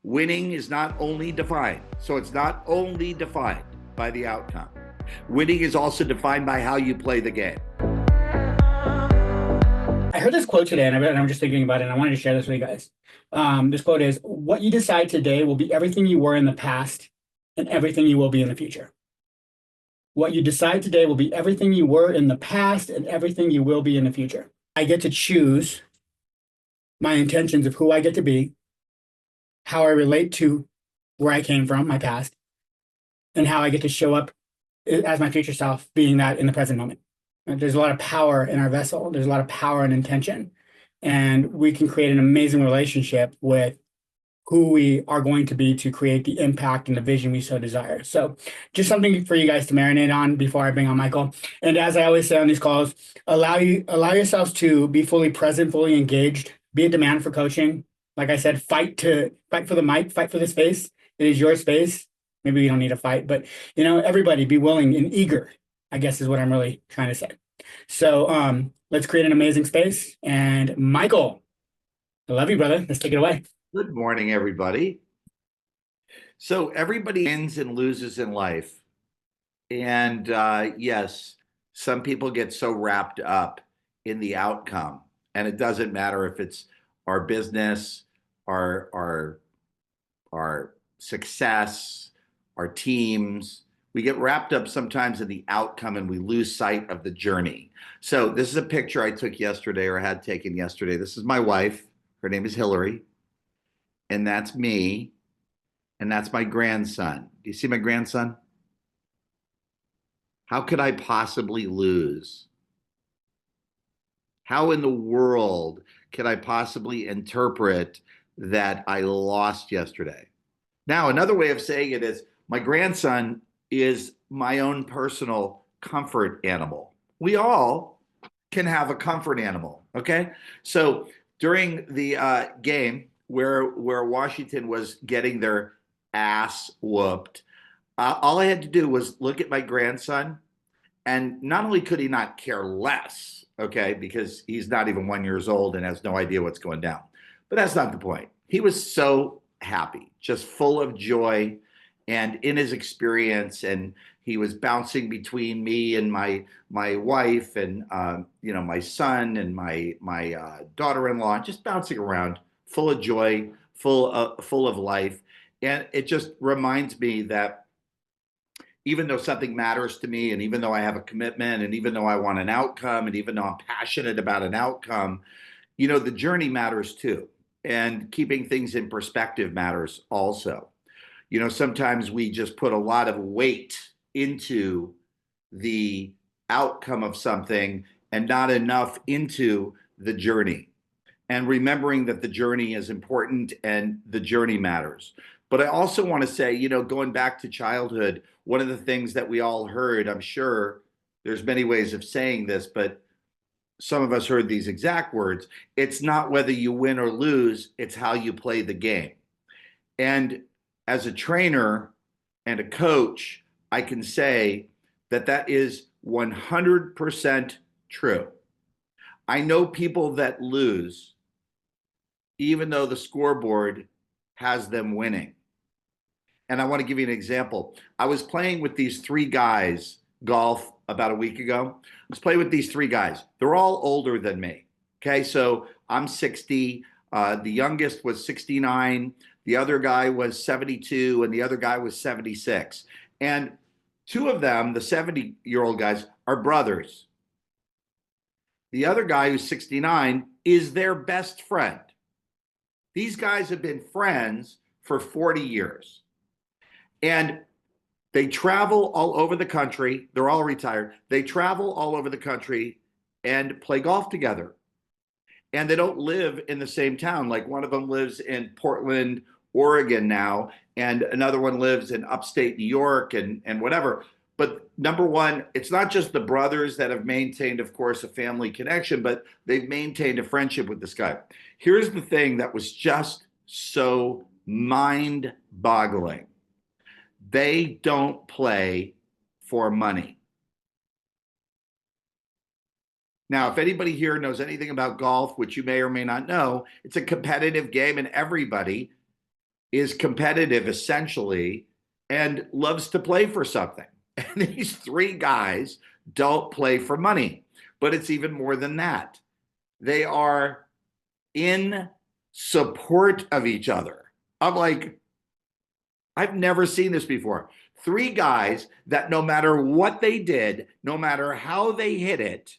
winning is not only defined, so it's not only defined by the outcome. Winning is also defined by how you play the game. I heard this quote today, and I'm just thinking about it, and I wanted to share this with you guys. This quote is, "What you decide today will be everything you were in the past and everything you will be in the future." What you decide today will be everything you were in the past and everything you will be in the future. I get to choose my intentions of who I get to be, how I relate to where I came from, my past, and how I get to show up as my future self, being that in the present moment. There's a lot of power in our vessel. There's a lot of power and intention. And we can create an amazing relationship with who we are going to be to create the impact and the vision we so desire. So just something for you guys to marinate on before I bring on Michael. And as I always say on these calls, allow yourselves to be fully present, fully engaged, be a demand for coaching. Like I said, fight for the mic, fight for the space. It is your space. Maybe you don't need to fight, but everybody be willing and eager, I guess is what I'm really trying to say. So let's create an amazing space. And Michael, I love you, brother. Let's take it away. Good morning, everybody. So everybody wins and loses in life. And yes, some people get so wrapped up in the outcome. And it doesn't matter if it's our business, our success, our teams. We get wrapped up sometimes in the outcome and we lose sight of the journey. So this is a picture I took yesterday or had taken yesterday. This is my wife. Her name is Hillary. And that's me. And that's my grandson. Do you see my grandson? How could I possibly lose? How in the world could I possibly interpret that I lost yesterday? Now, another way of saying it is my grandson is my own personal comfort animal. We all can have a comfort animal, okay? So during the game where Washington was getting their ass whooped, all I had to do was look at my grandson, and not only could he not care less, okay, because he's not even 1 year old and has no idea what's going down, but that's not the point. He was so happy, just full of joy and in his experience, and he was bouncing between me and my wife and my son and my daughter-in-law, just bouncing around, full of joy, full of life. And it just reminds me that even though something matters to me, and even though I have a commitment, and even though I want an outcome, and even though I'm passionate about an outcome, the journey matters too. And keeping things in perspective matters also. Sometimes we just put a lot of weight into the outcome of something and not enough into the journey. And remembering that the journey is important and the journey matters. But I also want to say, going back to childhood, one of the things that we all heard, I'm sure there's many ways of saying this, but some of us heard these exact words. It's not whether you win or lose, it's how you play the game. And as a trainer and a coach, I can say that that is 100% true. I know people that lose even though the scoreboard has them winning. And I want to give you an example. I was playing with these three guys golf about a week ago. I was playing with these three guys. They're all older than me. Okay, so I'm 60. The youngest was 69. The other guy was 72, and the other guy was 76. And two of them, the 70-year-old guys, are brothers. The other guy, who's 69, is their best friend. These guys have been friends for 40 years. And they travel all over the country. They're all retired. They travel all over the country and play golf together. And they don't live in the same town. Like one of them lives in Portland, Oregon now, and another one lives in upstate New York and whatever. But number one, it's not just the brothers that have maintained, of course, a family connection, but they've maintained a friendship with this guy. Here's the thing that was just so mind-boggling. They don't play for money. Now, if anybody here knows anything about golf, which you may or may not know, it's a competitive game, and everybody is competitive essentially and loves to play for something. And these three guys don't play for money, but it's even more than that. They are in support of each other. I'm like, I've never seen this before. Three guys that no matter what they did, no matter how they hit it,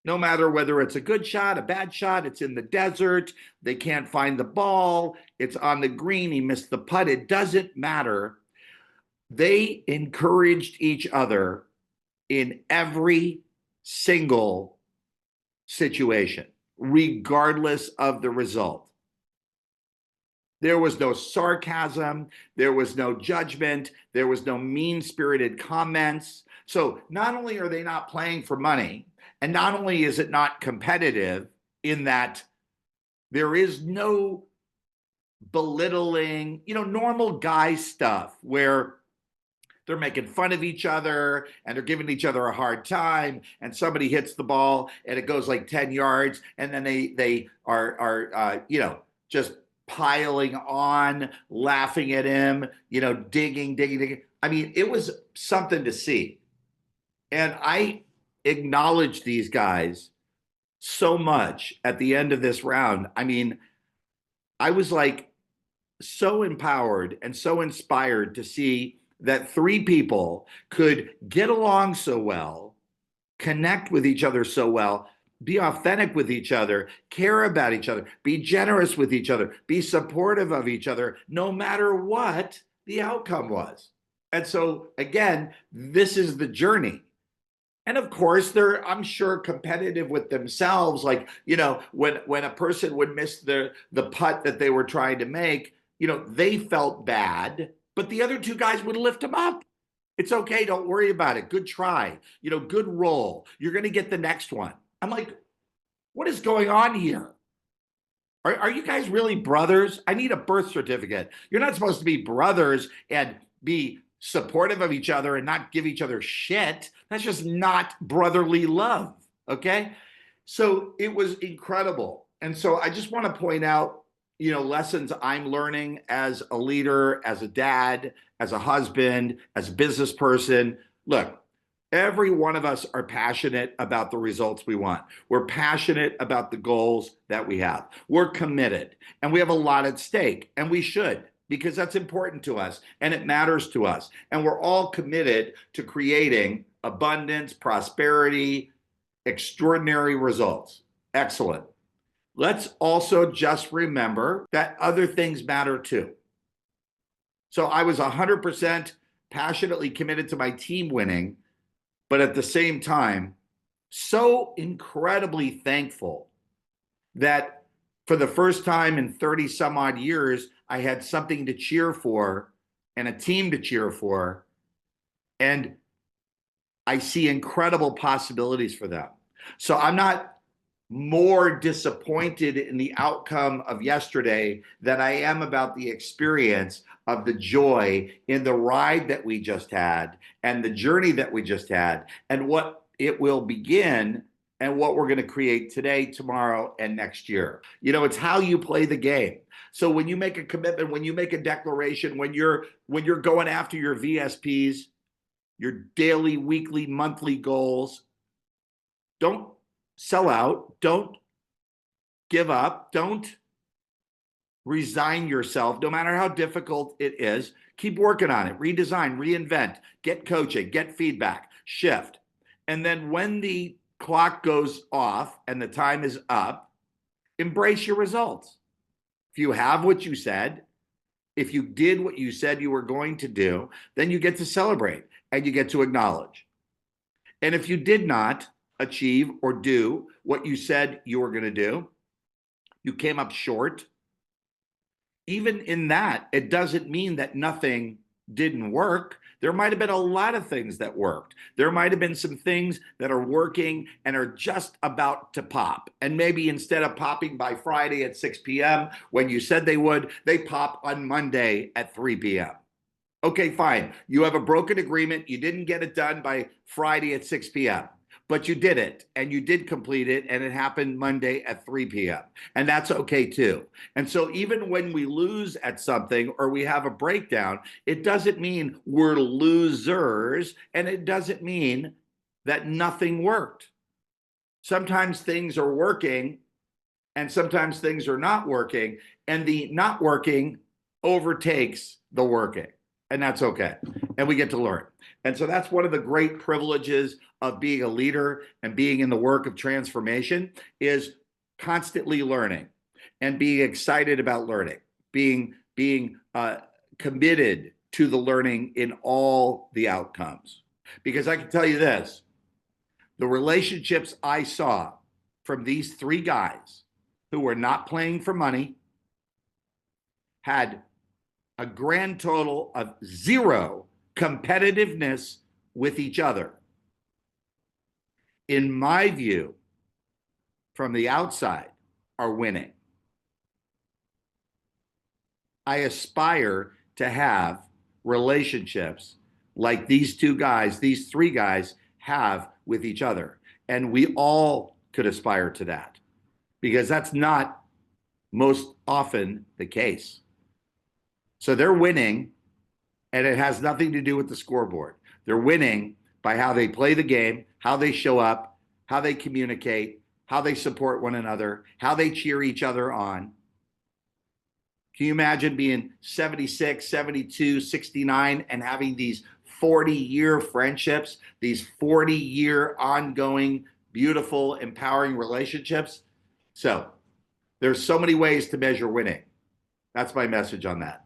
no matter whether it's a good shot, a bad shot, it's in the desert, they can't find the ball, it's on the green, he missed the putt, it doesn't matter. They encouraged each other in every single situation, regardless of the result. There was no sarcasm, there was no judgment, there was no mean-spirited comments. So not only are they not playing for money, and not only is it not competitive in that there is no belittling, normal guy stuff where they're making fun of each other and they're giving each other a hard time, and somebody hits the ball and it goes like 10 yards, and then they are just piling on, laughing at him, digging. I mean, it was something to see. And I acknowledge these guys so much at the end of this round. I mean, I was like so empowered and so inspired to see that three people could get along so well, connect with each other so well, be authentic with each other, care about each other, be generous with each other, be supportive of each other, no matter what the outcome was. And so, again, this is the journey. And of course, they're, I'm sure, competitive with themselves. Like, when a person would miss the putt that they were trying to make, they felt bad, but the other two guys would lift them up. It's okay. Don't worry about it. Good try. Good roll. You're going to get the next one. I'm like, what is going on here? Are you guys really brothers? I need a birth certificate. You're not supposed to be brothers and be supportive of each other and not give each other shit. That's just not brotherly love. Okay. So it was incredible. And so I just want to point out, lessons I'm learning as a leader, as a dad, as a husband, as a business person. Look, every one of us are passionate about the results we want. We're passionate about the goals that we have. We're committed, and we have a lot at stake, and we should, because that's important to us and it matters to us. And we're all committed to creating abundance, prosperity, extraordinary results. Excellent. Let's also just remember that other things matter too. So I was 100% passionately committed to my team winning, but at the same time, so incredibly thankful that for the first time in 30 some odd years, I had something to cheer for and a team to cheer for. And I see incredible possibilities for them. So I'm not more disappointed in the outcome of yesterday than I am about the experience of the joy in the ride that we just had and the journey that we just had and what it will begin and what we're going to create today, tomorrow, and next year. It's how you play the game. So when you make a commitment, when you make a declaration, when you're going after your VSPs, your daily, weekly, monthly goals, don't sell out. Don't give up. Don't resign yourself, no matter how difficult it is. Keep working on it. Redesign, reinvent, get coaching, get feedback, shift. And then when the clock goes off and the time is up, embrace your results. If you have what you said, if you did what you said you were going to do, then you get to celebrate and you get to acknowledge. And if you did not achieve or do what you said you were going to do, you came up short. Even in that, it doesn't mean that nothing didn't work. There might have been a lot of things that worked. There might have been some things that are working and are just about to pop. And maybe instead of popping by Friday at 6 p.m. when you said they would, they pop on Monday at 3 p.m. Okay, fine. You have a broken agreement. You didn't get it done by Friday at 6 p.m. but you did it and you did complete it, and it happened Monday at 3 p.m. And that's okay too. And so even when we lose at something or we have a breakdown, it doesn't mean we're losers, and it doesn't mean that nothing worked. Sometimes things are working and sometimes things are not working, and the not working overtakes the working, and that's okay. And we get to learn. And so that's one of the great privileges of being a leader and being in the work of transformation, is constantly learning and being excited about learning, being committed to the learning in all the outcomes. Because I can tell you this, the relationships I saw from these three guys who were not playing for money had a grand total of 0 competitiveness with each other. In my view, from the outside, are winning. I aspire to have relationships like these two guys, these three guys have with each other. And we all could aspire to that, because that's not most often the case. So they're winning, and it has nothing to do with the scoreboard. They're winning by how they play the game, how they show up, how they communicate, how they support one another, how they cheer each other on. Can you imagine being 76, 72, 69 and having these 40-year friendships, these 40-year ongoing, beautiful, empowering relationships? So there's so many ways to measure winning. That's my message on that.